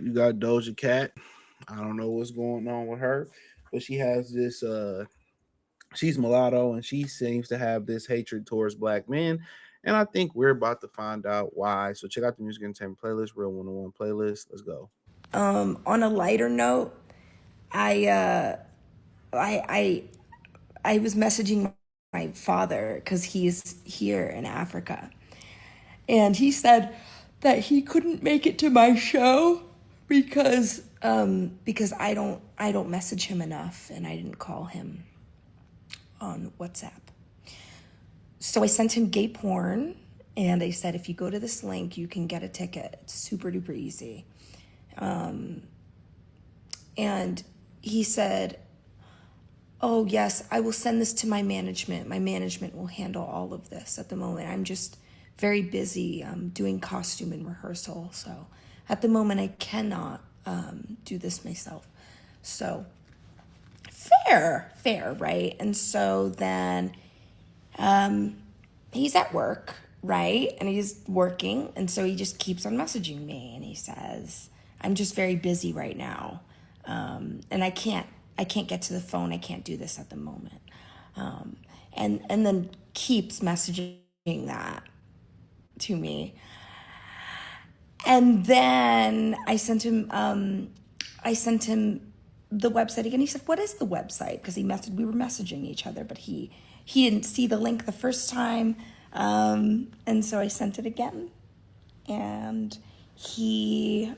You got Doja Cat. I don't know what's going on with her, but she has this. She's mulatto, and she seems to have this hatred towards black men. And I think we're about to find out why. So check out the Music Entertainment playlist, Real 101 playlist. Let's go. On a lighter note, I uh, I I was messaging my father because he's here in Africa, and he said that he couldn't make it to my show because I don't message him enough, and I didn't call him on WhatsApp. So I sent him gay porn, and I said, if you go to this link, you can get a ticket. It's super duper easy. And he said, oh, yes, I will send this to my management. My management will handle all of this at the moment. I'm just very busy doing costume and rehearsal. So at the moment, I cannot do this myself. So fair, right? And so then he's at work, right? And he's working. And so he just keeps on messaging me. And he says, I'm just very busy right now. And I can't get to the phone. I can't do this at the moment. And then keeps messaging that to me. And then I sent him the website again. He said, what is the website? Because we were messaging each other, but he didn't see the link the first time. And so I sent it again. And he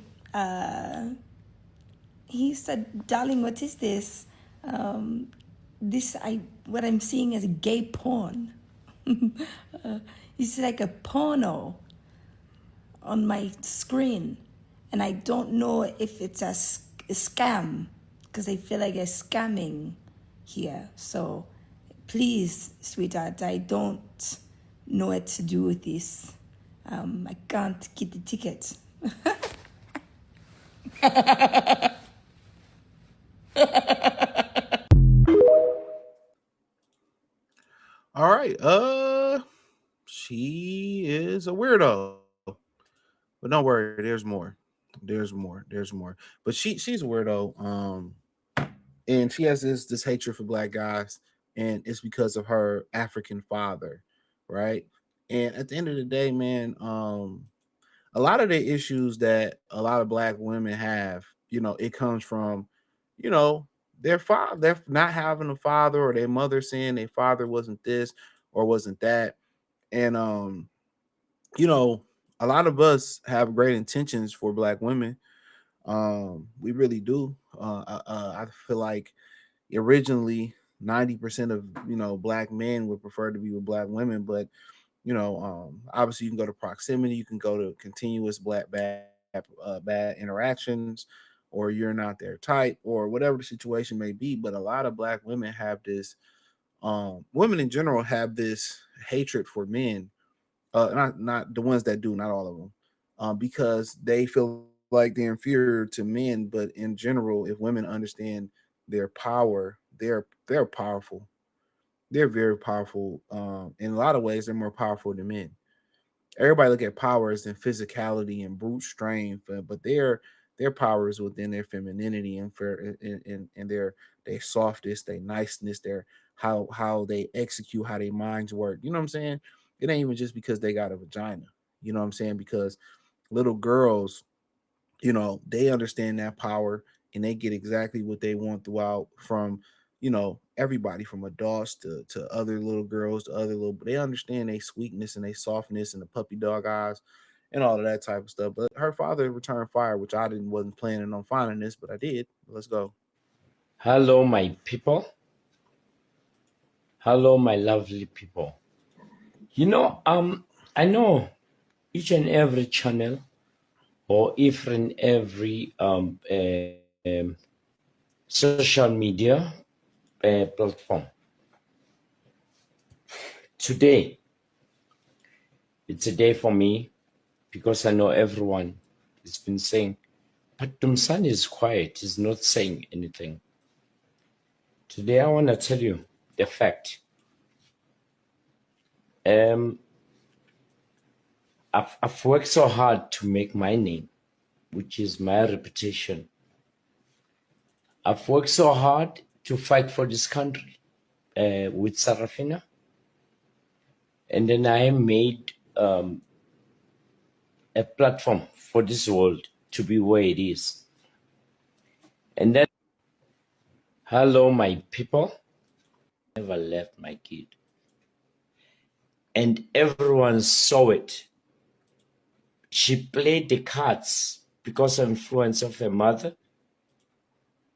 said, darling, what is this? What I'm seeing is a gay porn. It's like a porno on my screen. And I don't know if it's a scam, because I feel like I'm scamming here. So please, sweetheart, I don't know what to do with this. I can't get the ticket. All right. She is a weirdo. But don't worry, there's more. But she's a weirdo. And she has this hatred for black guys, and it's because of her African father, right? And at the end of the day, man, a lot of the issues that a lot of black women have, it comes from, you know, their father, they're not having a father, or their mother saying their father wasn't this or wasn't that. And you know, a lot of us have great intentions for black women. We really do. I feel like originally 90% of black men would prefer to be with black women, but obviously you can go to proximity, you can go to continuous bad interactions, or you're not their type, or whatever the situation may be. But a lot of black women have this, women in general have this hatred for men, not the ones that do, not all of them, because they feel like they're inferior to men. But in general, if women understand their power, they're powerful. They're very powerful. In a lot of ways, they're more powerful than men. Everybody look at power as in physicality and brute strength, but their power is within their femininity and and their softness, their niceness, their how they execute, how their minds work. You know what I'm saying? It ain't even just because they got a vagina. You know what I'm saying? Because little girls, they understand that power, and they get exactly what they want throughout, from everybody, from adults to other little girls, to other little, they understand their sweetness and their softness and the puppy dog eyes and all of that type of stuff. But her father returned fire, which I didn't wasn't planning on finding this, but I did. Let's go. Hello, my people. Hello, my lovely people. I know each and every channel, or even every social media platform. Today, it's a day for me, because I know everyone has been saying, but Dumsan is quiet, he's not saying anything. Today, I want to tell you the fact. I've worked so hard to make my name. which is my reputation. I've worked so hard to fight for this country with Sarafina, and then I made a platform for this world to be where it is. And then, hello, my people. Never left my kid. And everyone saw it. She played the cards because of influence of her mother.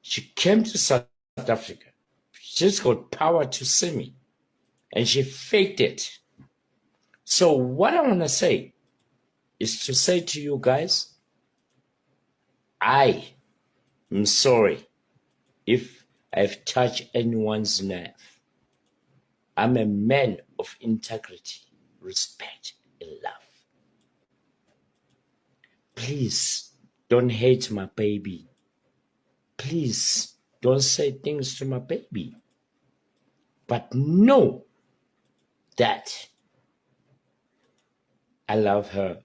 She came to South Africa. She's got power to see me. And she faked it. So what I want to say is to say to you guys, I am sorry if I've touched anyone's nerve. I'm a man of integrity, respect, and love. Please don't hate my baby. Please don't say things to my baby. But know that I love her.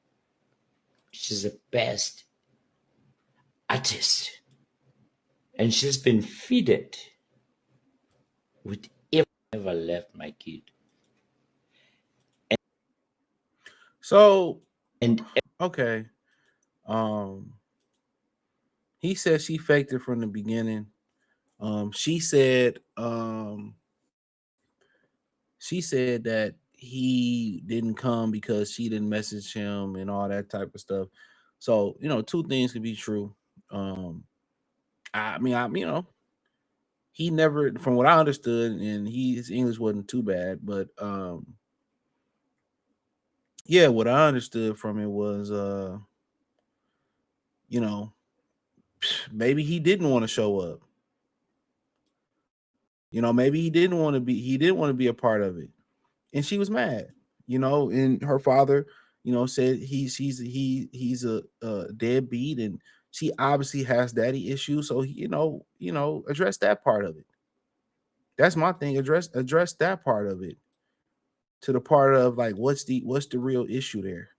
She's the best artist. And she's been fed with every never left my kid. So, And okay. He said she faked it from the beginning. She said that he didn't come because she didn't message him and all that type of stuff. So, two things can be true. I mean, he never, from what I understood, and his English wasn't too bad, but yeah, what I understood from it was maybe he didn't want to show up. Maybe he didn't want to be a part of it. And she was mad, and her father, said he's a deadbeat, and she obviously has daddy issues. So address that part of it. That's my thing. Address that part of it. To the part of like, what's the real issue there?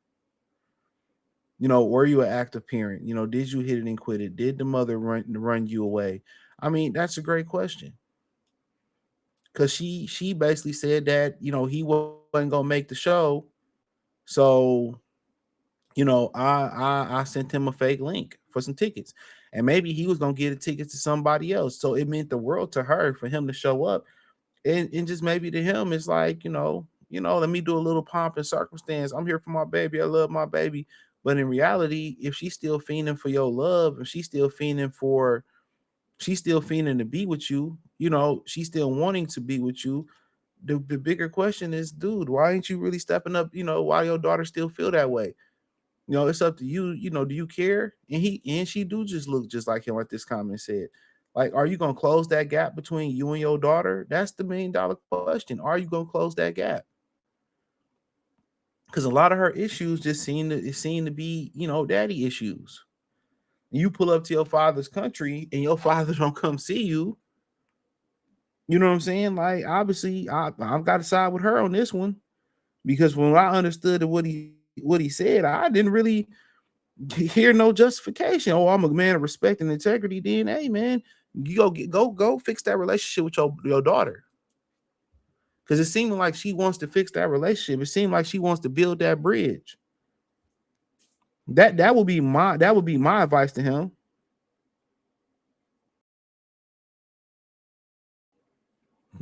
Were you an active parent? Did you hit it and quit it? Did the mother run you away? I mean, that's a great question. Because she basically said that he wasn't gonna make the show, so I sent him a fake link for some tickets, and maybe he was gonna get a ticket to somebody else. So it meant the world to her for him to show up, and just maybe to him it's like let me do a little pomp and circumstance. I'm here for my baby. I love my baby. But in reality, if she's still fiending for your love, if she's still fiending to be with you, she's still wanting to be with you. The bigger question is, dude, why ain't you really stepping up? Why your daughter still feel that way? It's up to you. Do you care? And she do just look just like him, like this comment said. Like, are you gonna close that gap between you and your daughter? That's the $1 million question. Are you gonna close that gap? Because a lot of her issues just seem to be, daddy issues. You pull up to your father's country and your father don't come see you. You know what I'm saying? Like, obviously, I've got to side with her on this one, because when I understood what he said, I didn't really hear no justification. Oh, I'm a man of respect and integrity. Then, hey, man, you go fix that relationship with your daughter, because it seemed like she wants to fix that relationship. It seemed like she wants to build that bridge. That would be my advice to him.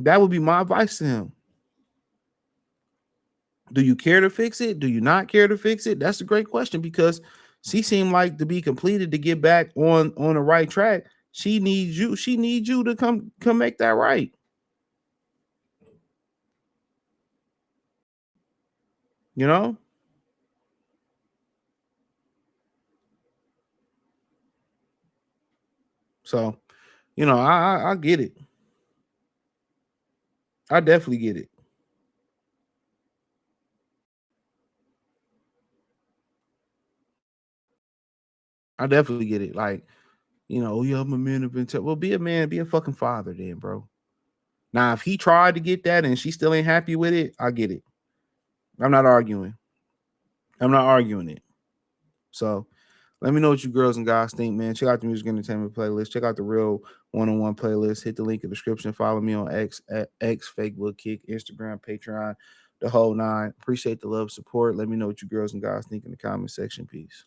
That would be my advice to him. Do you care to fix it? Do you not care to fix it? That's a great question, because she seemed like to be completed to get back on the right track. She needs you. She needs you to come make that right. You know? So, I get it. I definitely get it. I definitely get it. Like, yeah, I'm a man of intent. Well, be a man, be a fucking father then, bro. Now, if he tried to get that and she still ain't happy with it, I get it. I'm not arguing. I'm not arguing it. So, Let me know what you girls and guys think, man. Check out the music entertainment playlist. Check out the real one-on-one playlist. Hit the link in the description. Follow me on X, at X, Facebook, Kick, Instagram, Patreon, the whole nine. Appreciate the love, support. Let me know what you girls and guys think in the comment section. Peace.